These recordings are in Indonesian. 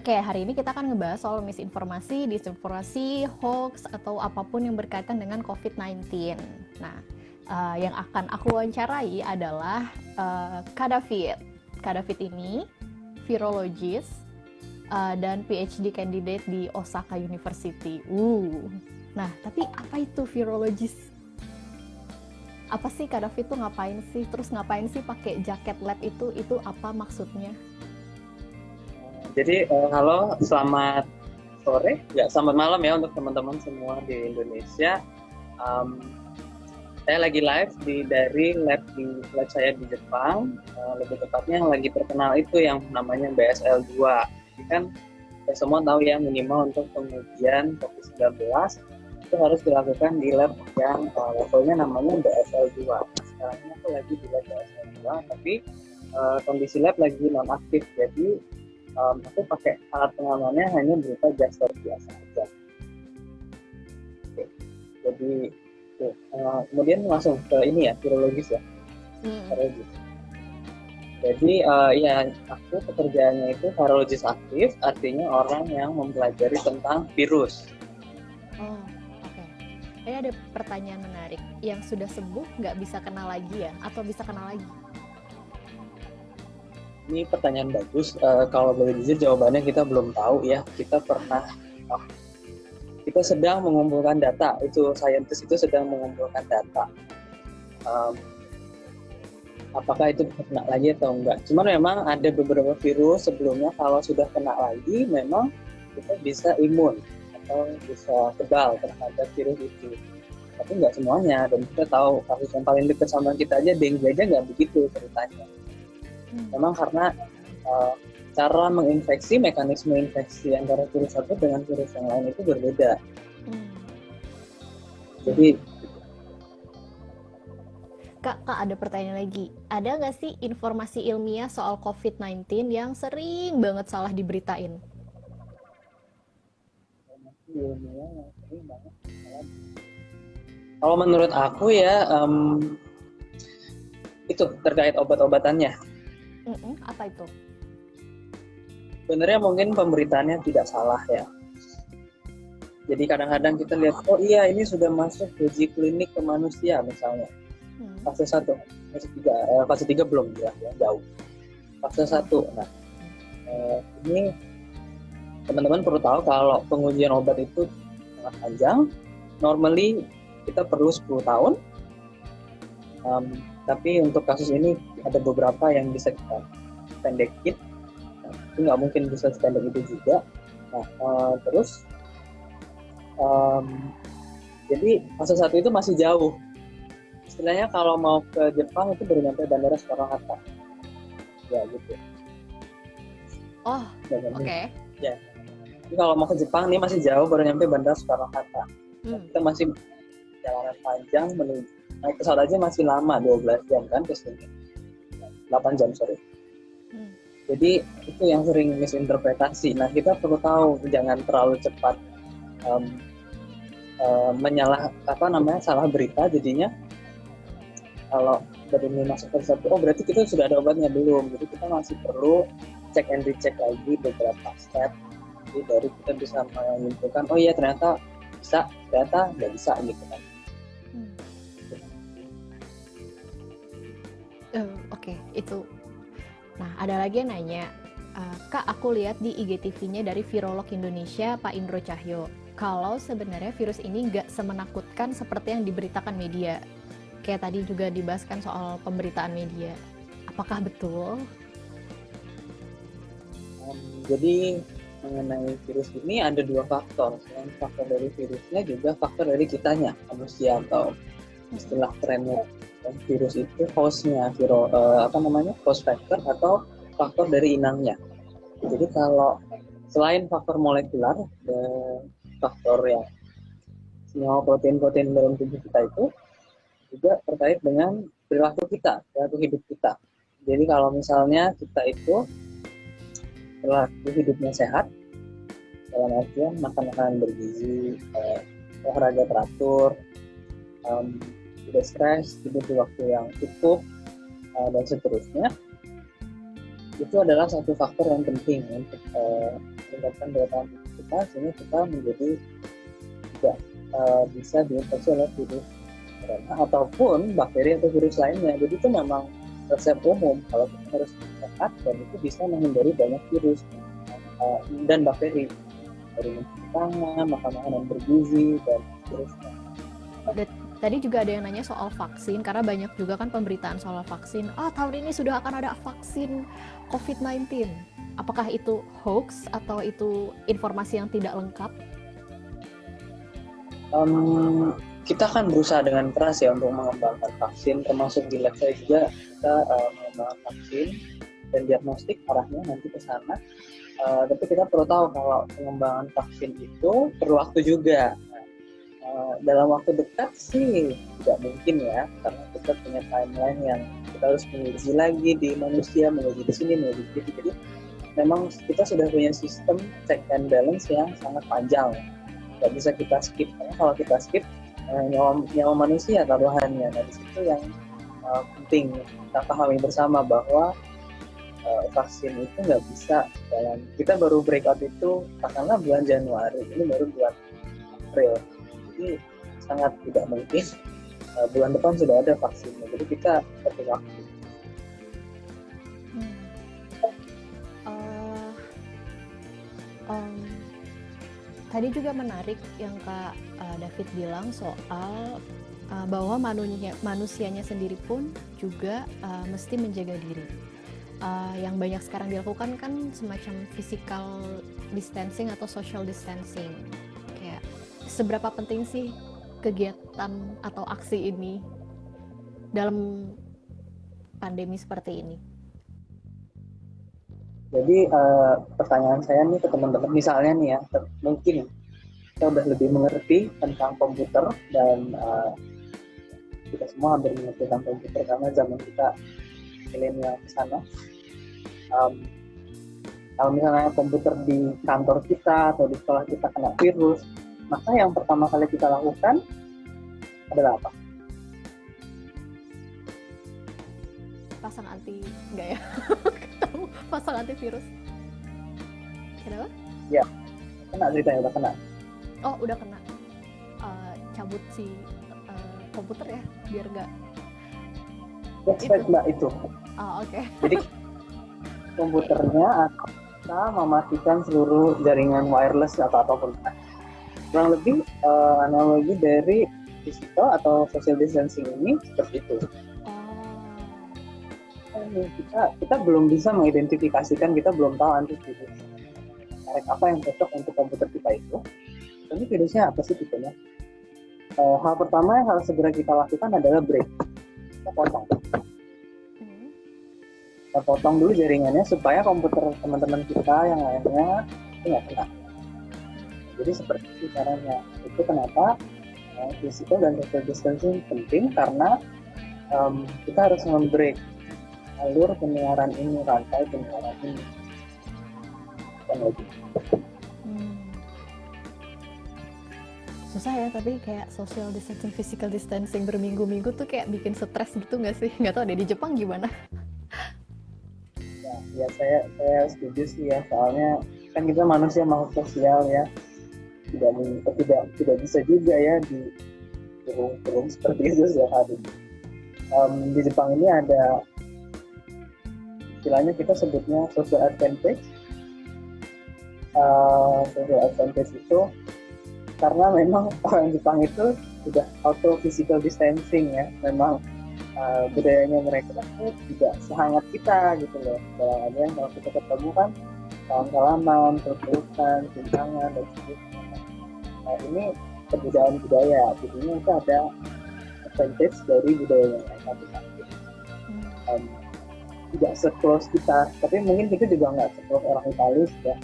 Oke, hari ini kita akan ngebahas soal misinformasi, disinformasi, hoax, atau apapun yang berkaitan dengan COVID-19. Nah, yang akan aku wawancarai adalah Kak David. Kak David ini virologis dan PhD candidate di Osaka University. Nah, tapi apa itu virologis? Apa sih Kak David tuh ngapain sih? Terus ngapain sih pakai jaket lab itu? Itu apa maksudnya? Jadi halo, selamat sore, selamat malam ya untuk teman-teman semua di Indonesia. Saya lagi live dari lab saya di Jepang. Lebih tepatnya yang lagi terkenal itu yang namanya BSL-2. Jadi kan kita semua tahu ya, minimal untuk pengujian COVID-19 itu harus dilakukan di lab yang levelnya namanya BSL-2. Sekarang ini aku lagi di lab BSL-2, tapi kondisi lab lagi non-aktif, jadi aku pakai alat pengamannya hanya berupa jasper biasa aja. Oke. Jadi kemudian langsung ke ini ya, virologis ya. Virologis. Jadi ya aku pekerjaannya itu virologis aktif, artinya orang yang mempelajari tentang virus. Oh, oke. Ini ada pertanyaan menarik. Yang sudah sembuh nggak bisa kena lagi ya? Atau bisa kena lagi? Ini pertanyaan bagus. Kalau boleh jujur jawabannya kita belum tahu ya. Kita sedang mengumpulkan data. Itu saintis itu sedang mengumpulkan data. Apakah itu kena lagi atau enggak? Cuman memang ada beberapa virus sebelumnya kalau sudah kena lagi, memang kita bisa imun atau bisa kebal terhadap virus itu. Tapi nggak semuanya. Dan kita tahu kasus yang paling dekat sama kita aja, dengue aja nggak begitu ceritanya. Memang karena cara menginfeksi, mekanisme infeksi antara virus satu dengan virus yang lain itu berbeda. Jadi Kak, ada pertanyaan lagi. Ada nggak sih informasi ilmiah soal COVID-19 yang sering banget salah diberitain? Informasi ilmiah yang sering banget salah. Kalau menurut aku ya, itu terkait obat-obatannya. Apa itu? Sebenarnya mungkin pemberitaannya tidak salah ya. Jadi kadang-kadang kita lihat, oh iya ini sudah masuk uji klinik ke manusia misalnya. Fase 1, fase 3 belum ya, jauh. Fase 1. Nah, ini teman-teman perlu tahu kalau pengujian obat itu sangat panjang. Normally kita perlu 10 tahun. Tapi untuk kasus ini ada beberapa yang bisa kita pendekin. Itu nggak mungkin bisa sependek itu juga. Nah, terus jadi fase 1 itu masih jauh. Istilahnya kalau mau ke Jepang itu baru nyampe bandara Soekarno-Hatta. Ya gitu. Oh, oke. Ya. Jadi kalau mau ke Jepang ini masih jauh, baru nyampe bandara Soekarno-Hatta. Kita masih perjalanan panjang menuju. Naik pesawat aja masih lama, 12 jam kan ke sini. 8 jam, sorry. Jadi itu yang sering misinterpretasi. Nah, kita perlu tahu jangan terlalu cepat salah berita. Jadinya kalau baru masuk ke satu, berarti kita sudah ada obatnya belum. Jadi kita masih perlu cek and recheck lagi beberapa step. Jadi baru kita bisa menyimpulkan, oh iya ternyata bisa, ternyata nggak bisa gitu kan. Oke, itu. Nah, ada lagi yang nanya, Kak, aku lihat di IGTV-nya dari Virolog Indonesia, Pak Indro Cahyo, kalau sebenarnya virus ini nggak semenakutkan seperti yang diberitakan media. Kayak tadi juga dibahaskan soal pemberitaan media. Apakah betul? Jadi mengenai virus ini ada dua faktor. Selain faktor dari virusnya juga faktor dari kitanya, manusia, atau istilah kerennya virus itu hostnya, host factor atau faktor dari inangnya. Jadi kalau selain faktor molekular, faktor yang senyawa protein-protein dalam tubuh kita itu juga terkait dengan perilaku hidup kita. Jadi kalau misalnya kita itu perilaku hidupnya sehat, dalam artian makan makanan bergizi, olahraga teratur, tidak stres, tidur di waktu yang cukup, dan seterusnya, itu adalah satu faktor yang penting untuk meningkatkan daya tahan tubuh kita sehingga kita menjadi tidak bisa diinfeksi oleh virus corona ataupun bakteri atau virus lainnya. Jadi itu memang resep umum kalau kita harus sehat dan itu bisa menghindari banyak virus dan bakteri dari mencuci tangan, makan makanan bergizi dan seterusnya. Tadi juga ada yang nanya soal vaksin, karena banyak juga kan pemberitaan soal vaksin. Tahun ini sudah akan ada vaksin COVID-19. Apakah itu hoax atau itu informasi yang tidak lengkap? Kita akan berusaha dengan keras ya untuk mengembangkan vaksin, termasuk di lab saya juga kita mengembangkan vaksin dan diagnostik arahnya nanti ke sana. Tapi kita perlu tahu kalau pengembangan vaksin itu perlu waktu juga. Dalam waktu dekat sih tidak mungkin ya, karena kita punya timeline yang kita harus menguji lagi di manusia, menguji di sini, menguji di sini. Jadi memang kita sudah punya sistem check and balance yang sangat panjang. Nggak bisa kita skip, karena kalau kita skip nyawa manusia taruhannya. Nah di situ yang penting kita pahami bersama bahwa vaksin itu nggak bisa kita baru breakout itu katakanlah bulan Januari, ini baru bulan April. Jadi sangat tidak mungkin bulan depan sudah ada vaksinnya. Jadi kita perlu waktu. Tadi juga menarik yang Kak David bilang soal bahwa manusianya sendiri pun juga mesti menjaga diri. Yang banyak sekarang dilakukan kan semacam physical distancing atau social distancing. Kayak seberapa penting sih kegiatan atau aksi ini dalam pandemi seperti ini? Jadi pertanyaan saya nih ke teman-teman, misalnya nih ya, mungkin kita udah lebih mengerti tentang komputer dan kita semua hampir mengerti tentang komputer karena zaman kita milenial ke sana. Kalau misalnya komputer di kantor kita atau di sekolah kita kena virus, maka yang pertama kali kita lakukan adalah apa? Pasang anti, enggak ya? Pasang antivirus. Kenapa? Ya, kena ceritanya, udah kena. Oh, udah kena. Cabut si komputer ya, biar nggak. That's right, Mbak, itu. Oke. Jadi komputernya kita mematikan seluruh jaringan wireless atau apapun. Kurang lebih analogi dari physical atau social distancing ini seperti itu. Kita belum bisa mengidentifikasikan, kita belum tahu antivirus merek apa yang cocok untuk komputer kita itu. Ini virusnya apa sih tipenya? Hal pertama yang harus segera kita lakukan adalah break. Kita potong dulu jaringannya supaya komputer teman-teman kita yang lainnya itu nggak kena. Jadi seperti itu caranya. Itu kenapa physical dan social distancing penting, karena kita harus membreak alur penularan ini, rantai penularan ini. Susah ya, tapi kayak social distancing, physical distancing berminggu-minggu tuh kayak bikin stres gitu nggak sih? Nggak tahu deh di Jepang gimana? Ya saya setuju sih ya, soalnya kan kita manusia makhluk sosial ya, tidak bisa juga ya di kurung seperti itu setiap hari. Di Jepang ini ada istilahnya kita sebutnya social advantage. Social advantage itu karena memang orang Jepang itu sudah auto physical distancing ya, memang budayanya mereka itu tidak sehangat kita gitu loh. Dalamnya kalau kita ketemu kan salam-salaman, peluk-pelukan, cium tangan dan sebagainya. Nah ini perbedaan budaya, jadinya itu ada advantage dari budaya yang lain. Tidak se-close kita, tapi mungkin kita juga nggak se-close orang Italia sudah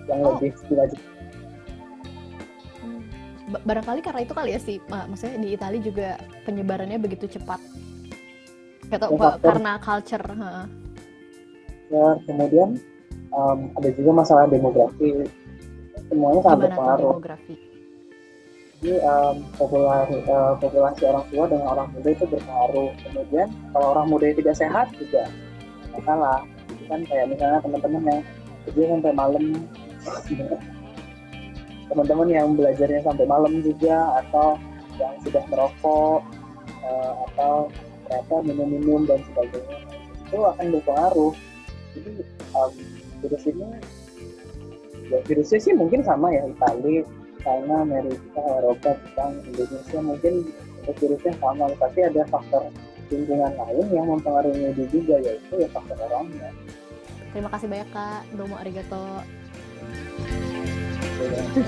yang lebih belajar. Barangkali karena itu kali ya sih, maksudnya di Italia juga penyebarannya begitu cepat. Atau karena culture. Ya, kemudian ada juga masalah demografi, semuanya sangat berpengaruh. Jadi populasi orang tua dengan orang muda itu berpengaruh. Kemudian kalau orang muda tidak sehat juga masalah. Jadi kan kayak misalnya teman-teman yang kerja sampai malam. Teman-teman yang belajarnya sampai malam juga, atau yang sudah merokok, atau ternyata minum-minum dan sebagainya, itu akan berpengaruh. Jadi virus ini, ya virusnya sih mungkin sama ya, Italia, China, Amerika, Eropa, Jepang, Indonesia, mungkin untuk virusnya sama, tapi ada faktor lingkungan lain yang mempengaruhi juga, yaitu ya faktor orangnya. Terima kasih banyak Kak, domo arigato. Gitu.